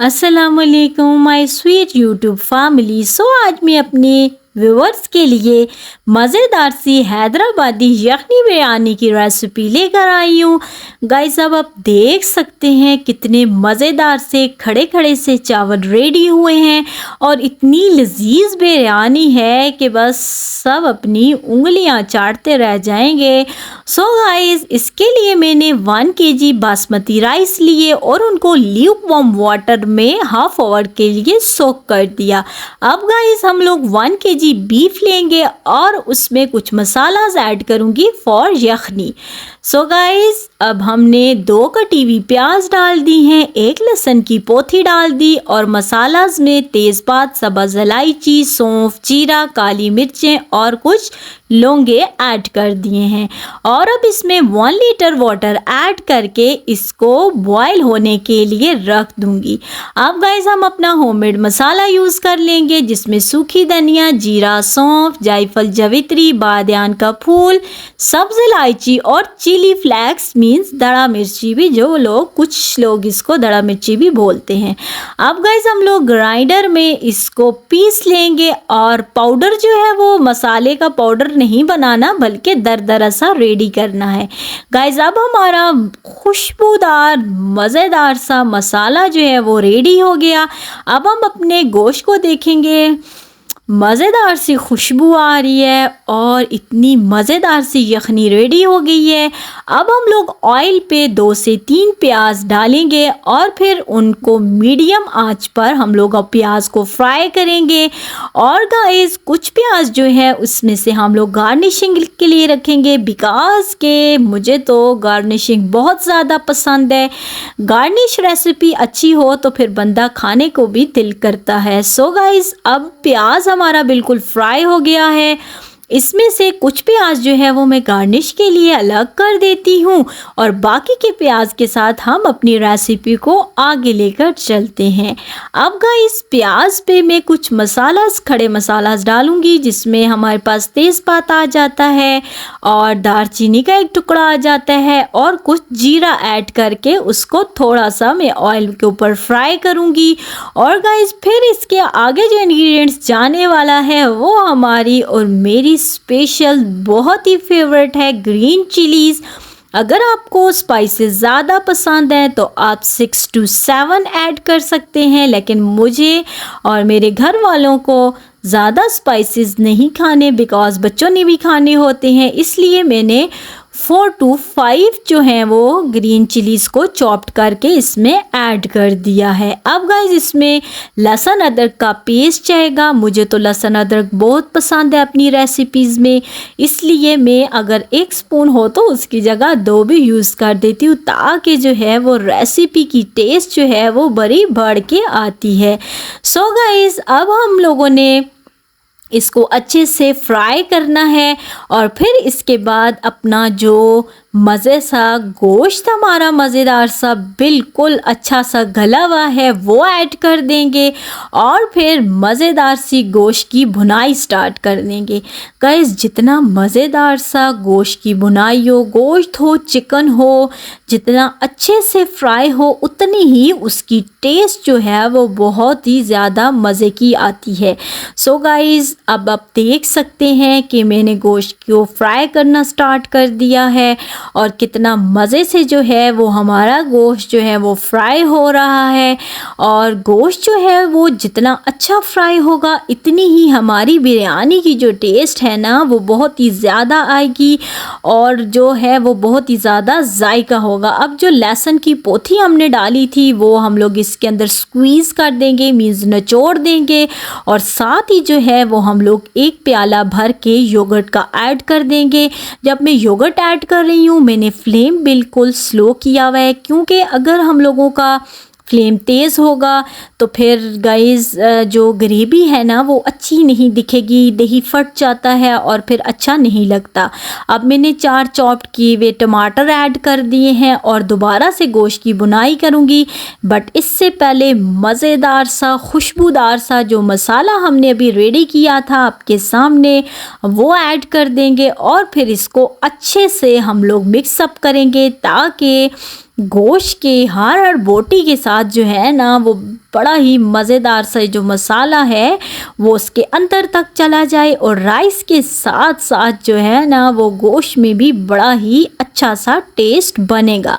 अस्सलामुअलैकुम my sweet YouTube family. आज मैं अपने व्यूवर्स के लिए मज़ेदार सी हैदराबादी यखनी बिरयानी की रेसिपी लेकर आई हूँ। गाइस अब आप देख सकते हैं कितने मज़ेदार से खड़े खड़े से चावल रेडी हुए हैं और इतनी लजीज बिरयानी है कि बस सब अपनी उंगलियां चाटते रह जाएंगे। गाइस इसके लिए मैंने 1 केजी बासमती राइस लिए और उनको ल्यूक वार्म वाटर में हाफ आवर के लिए सोक कर दिया। अब गाइस हम लोग 1 केजी बीफ लेंगे और उसमें कुछ मसालाज ऐड करूंगी फॉर यखनी। गाइस अब हमने 2 कटी हुई प्याज डाल दी हैं, 1 लहसुन की पोथी डाल दी और मसालाज में तेज़पात, सब्ज़ इलायची, सौंफ, जीरा, काली मिर्चें और कुछ लौंगे ऐड कर दिए हैं और अब इसमें 1 लीटर वाटर ऐड करके इसको बॉयल होने के लिए रख दूंगी। अब गाइस हम अपना होममेड मसाला यूज़ कर लेंगे जिसमें सूखी धनिया, जीरा, सौंफ, जायफल, जवित्री, बादियान का फूल, सब्ज़ इलायची और चिली फ्लेक्स मीन्स दड़ा मिर्ची भी, जो कुछ लोग इसको दड़ा मिर्ची भी बोलते हैं। अब गाइस हम लोग ग्राइंडर में इसको पीस लेंगे और पाउडर जो है वो मसाले का पाउडर नहीं बनाना बल्कि दरदरा सा रेडी करना है। गाइस अब हमारा खुशबूदार मज़ेदार सा मसाला जो है वो रेडी हो गया। अब हम अपने गोश्त को देखेंगे, मज़ेदार सी खुशबू आ रही है और इतनी मज़ेदार सी यखनी रेडी हो गई है। अब हम लोग ऑयल पे 2 से 3 प्याज डालेंगे और फिर उनको मीडियम आंच पर हम लोग अब प्याज को फ्राई करेंगे और गाइस कुछ प्याज जो है उसमें से हम लोग गार्निशिंग के लिए रखेंगे बिकॉज के मुझे तो गार्निशिंग बहुत ज़्यादा पसंद है। गार्निश रेसिपी अच्छी हो तो फिर बंदा खाने को भी दिल करता है। गाइस अब प्याज हमारा बिल्कुल फ्राई हो गया है, इसमें से कुछ प्याज जो है वो मैं गार्निश के लिए अलग कर देती हूँ और बाकी के प्याज के साथ हम अपनी रेसिपी को आगे लेकर चलते हैं। अब गाइस प्याज पे मैं कुछ खड़े मसालास डालूंगी जिसमें हमारे पास तेज़पात आ जाता है और दालचीनी का 1 टुकड़ा आ जाता है और कुछ जीरा ऐड करके उसको थोड़ा सा मैं ऑयल के ऊपर फ्राई करूँगी। और गाइस फिर इसके आगे जो इंग्रेडिएंट्स जाने वाला है वो हमारी और मेरी स्पेशल बहुत ही फेवरेट है ग्रीन चिलीज़। अगर आपको स्पाइसेस ज़्यादा पसंद है तो आप 6 to 7 ऐड कर सकते हैं, लेकिन मुझे और मेरे घर वालों को ज़्यादा स्पाइसेस नहीं खाने बिकॉज़ बच्चों ने भी खाने होते हैं, इसलिए मैंने 4 to 5 जो हैं वो ग्रीन चिलीज़ को चॉप्ड करके इसमें ऐड कर दिया है। अब गाइस इसमें लहसुन अदरक का पेस्ट जाएगा। मुझे तो लहसुन अदरक बहुत पसंद है अपनी रेसिपीज़ में, इसलिए मैं अगर 1 स्पून हो तो उसकी जगह 2 भी यूज़ कर देती हूँ ताकि जो है वो रेसिपी की टेस्ट जो है वो बड़ी बढ़ के आती है। गाइस अब हम लोगों ने इसको अच्छे से फ्राई करना है और फिर इसके बाद अपना जो मज़े सा गोश्त हमारा मज़ेदार सा बिल्कुल अच्छा सा गला हुआ है वो ऐड कर देंगे और फिर मज़ेदार सी गोश्त की भुनाई स्टार्ट कर देंगे। गाइस जितना मज़ेदार सा गोश्त की भुनाई हो, गोश्त हो, चिकन हो, जितना अच्छे से फ्राई हो उतनी ही उसकी टेस्ट जो है वो बहुत ही ज़्यादा मज़े की आती है। गाइस अब आप देख सकते हैं कि मैंने गोश्त को फ्राई करना स्टार्ट कर दिया है और कितना मज़े से जो है वो हमारा गोश्त जो है वो फ्राई हो रहा है और गोश्त जो है वो जितना अच्छा फ्राई होगा इतनी ही हमारी बिरयानी की जो टेस्ट है ना वो बहुत ही ज़्यादा आएगी और जो है वो बहुत ही ज़्यादा जायका होगा। अब जो लहसुन की पोथी हमने डाली थी वो हम लोग इसके अंदर स्क्वीज़ कर देंगे, मीन्स निचोड़ देंगे और साथ ही जो है वो हम लोग 1 प्याला भर के योगर्ट का ऐड कर देंगे। जब मैं योगर्ट ऐड कर रही हूँ मैंने फ्लेम बिल्कुल स्लो किया हुआ है क्योंकि अगर हम लोगों का फ्लेम तेज़ होगा तो फिर गाइस जो ग्रेवी है ना वो अच्छी नहीं दिखेगी, दही फट जाता है और फिर अच्छा नहीं लगता। अब मैंने 4 चॉप्ड किए हुए टमाटर ऐड कर दिए हैं और दोबारा से गोश्त की बुनाई करूँगी, बट इससे पहले मज़ेदार सा खुशबूदार सा जो मसाला हमने अभी रेडी किया था आपके सामने वो ऐड कर देंगे और फिर इसको अच्छे से हम लोग मिक्सअप करेंगे ताकि गोश्त के हर बोटी के साथ जो है ना वो बड़ा ही मज़ेदार सा जो मसाला है वो उसके अंदर तक चला जाए और राइस के साथ साथ जो है ना वो गोश्त में भी बड़ा ही अच्छा सा टेस्ट बनेगा।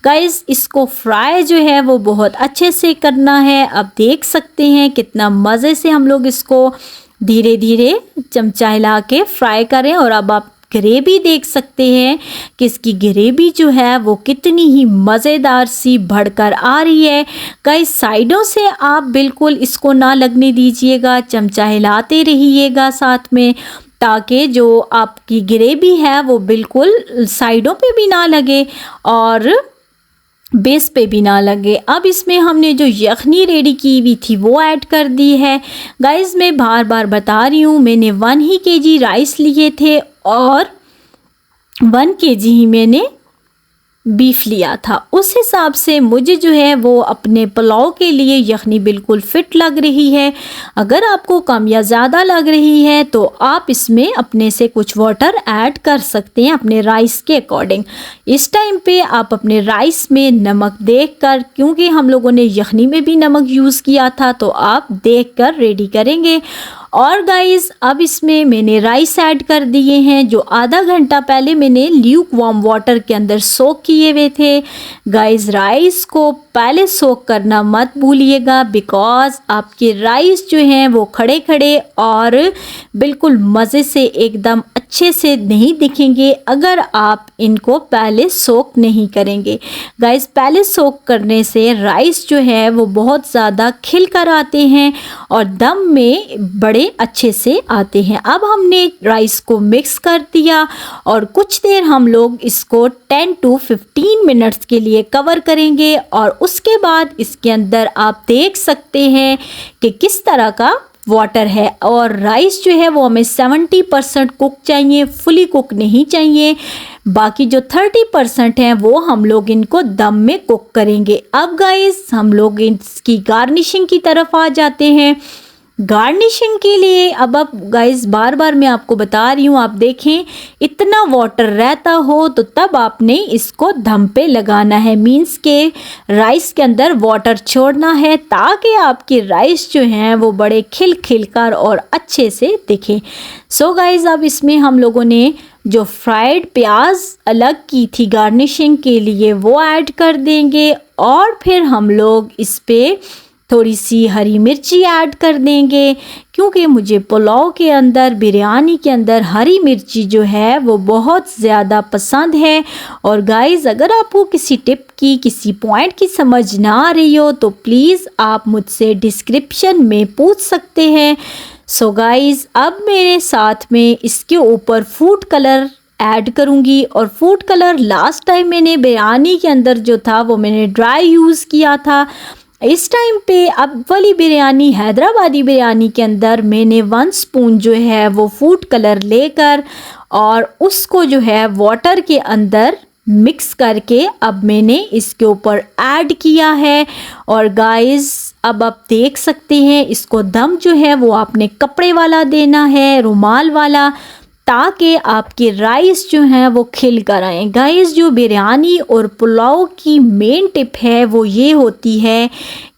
गाइस इसको फ्राई जो है वो बहुत अच्छे से करना है। अब देख सकते हैं कितना मज़े से हम लोग इसको धीरे धीरे चमचा हिला के फ्राई करें। और अब आप ग्रेवी देख सकते हैं कि इसकी ग्रेवी जो है वो कितनी ही मज़ेदार सी बढ़कर आ रही है। कई साइडों से आप बिल्कुल इसको ना लगने दीजिएगा, चमचा हिलाते रहिएगा साथ में, ताकि जो आपकी ग्रेवी है वो बिल्कुल साइडों पे भी ना लगे और बेस पे भी ना लगे। अब इसमें हमने जो यखनी रेडी की हुई थी वो ऐड कर दी है। गाइस मैं बार बार बता रही हूँ, मैंने 1 ही केजी राइस लिए थे और 1 केजी ही मैंने बीफ लिया था। उस हिसाब से मुझे जो है वो अपने पुलाव के लिए यखनी बिल्कुल फिट लग रही है। अगर आपको कम या ज़्यादा लग रही है तो आप इसमें अपने से कुछ वाटर ऐड कर सकते हैं अपने राइस के अकॉर्डिंग। इस टाइम पे आप अपने राइस में नमक देखकर, क्योंकि हम लोगों ने यखनी में भी नमक यूज़ किया था, तो आप देखकर रेडी करेंगे। और गाइस अब इसमें मैंने राइस ऐड कर दिए हैं जो आधा घंटा पहले मैंने ल्यूक वार्म वाटर के अंदर सोक किए हुए थे। गाइस राइस को पहले सोक करना मत भूलिएगा, बिकॉज़ आपके राइस जो हैं वो खड़े खड़े और बिल्कुल मज़े से एकदम अच्छे से नहीं दिखेंगे अगर आप इनको पहले सोक नहीं करेंगे। गाइस पहले सोक करने से राइस जो है वो बहुत ज़्यादा खिल कर आते हैं और दम में बड़े अच्छे से आते हैं। अब हमने राइस को मिक्स कर दिया और कुछ देर हम लोग इसको 10 to 15 मिनट्स के लिए कवर करेंगे और उसके बाद इसके अंदर आप देख सकते हैं कि किस तरह का वाटर है। और राइस जो है वो हमें 70% कुक चाहिए, फुली कुक नहीं चाहिए। बाकी जो 30% हैं वो हम लोग इनको दम में कुक करेंगे। अब गाइस हम लोग इसकी गार्निशिंग की तरफ आ जाते हैं। गार्निशिंग के लिए अब आप गाइस बार बार मैं आपको बता रही हूँ, आप देखें इतना वाटर रहता हो तो तब आपने इसको दम पे लगाना है, मींस के राइस के अंदर वाटर छोड़ना है ताकि आपके राइस जो हैं वो बड़े खिल खिल कर और अच्छे से दिखें। सो गाइस अब इसमें हम लोगों ने जो फ्राइड प्याज अलग की थी गार्निशिंग के लिए वो ऐड कर देंगे और फिर हम लोग इस पे थोड़ी सी हरी मिर्ची ऐड कर देंगे, क्योंकि मुझे पुलाव के अंदर, बिरयानी के अंदर हरी मिर्ची जो है वो बहुत ज़्यादा पसंद है। और गाइस अगर आपको किसी टिप की, किसी पॉइंट की समझ ना आ रही हो तो प्लीज़ आप मुझसे डिस्क्रिप्शन में पूछ सकते हैं। सो गाइस अब मेरे साथ में इसके ऊपर फूड कलर ऐड करूँगी और फूड कलर लास्ट टाइम मैंने बिरयानी के अंदर जो था वो मैंने ड्राई यूज़ किया था। इस टाइम पे अब वाली बिरयानी, हैदराबादी बिरयानी के अंदर मैंने 1 स्पून जो है वो फूड कलर लेकर और उसको जो है वाटर के अंदर मिक्स करके अब मैंने इसके ऊपर ऐड किया है। और गाइस अब आप देख सकते हैं इसको दम जो है वो आपने कपड़े वाला देना है, रुमाल वाला, ताकि आपके राइस जो हैं वो खिल कर आएँ। गाइस जो बिरयानी और पुलाव की मेन टिप है वो ये होती है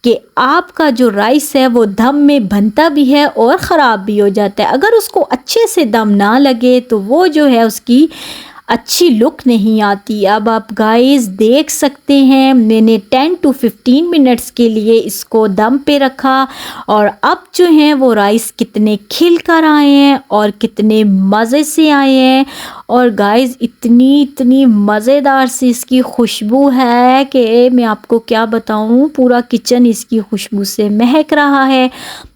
कि आपका जो राइस है वो दम में बनता भी है और ख़राब भी हो जाता है। अगर उसको अच्छे से दम ना लगे तो वो जो है उसकी अच्छी लुक नहीं आती। अब आप गाइस देख सकते हैं मैंने 10 to 15 मिनट्स के लिए इसको दम पे रखा और अब जो हैं वो राइस कितने खिल कर आए हैं और कितने मज़े से आए हैं। और गाइस इतनी मज़ेदार सी इसकी खुशबू है कि मैं आपको क्या बताऊं, पूरा किचन इसकी खुशबू से महक रहा है।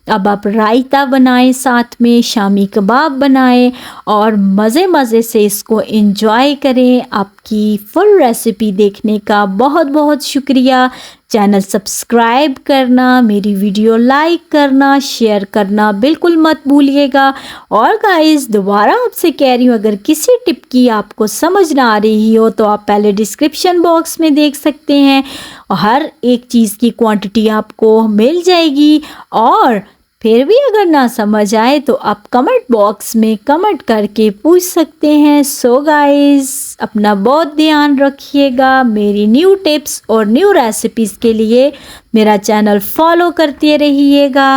अब आप रायता बनाएं, साथ में शामी कबाब बनाएं और मज़े से इसको एंजॉय करें। आपकी फुल रेसिपी देखने का बहुत बहुत शुक्रिया। चैनल सब्सक्राइब करना, मेरी वीडियो लाइक करना, शेयर करना बिल्कुल मत भूलिएगा। और गाइस दोबारा आपसे कह रही हूँ, अगर किसी टिप की आपको समझ ना आ रही हो तो आप पहले डिस्क्रिप्शन बॉक्स में देख सकते हैं और हर एक चीज़ की क्वांटिटी आपको मिल जाएगी। और फिर भी अगर ना समझ आए तो आप कमेंट बॉक्स में कमेंट करके पूछ सकते हैं। सो गाइस, अपना बहुत ध्यान रखिएगा। मेरी न्यू टिप्स और न्यू रेसिपीज़ के लिए मेरा चैनल फॉलो करते रहिएगा।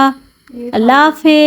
अल्लाह हाफ़िज़।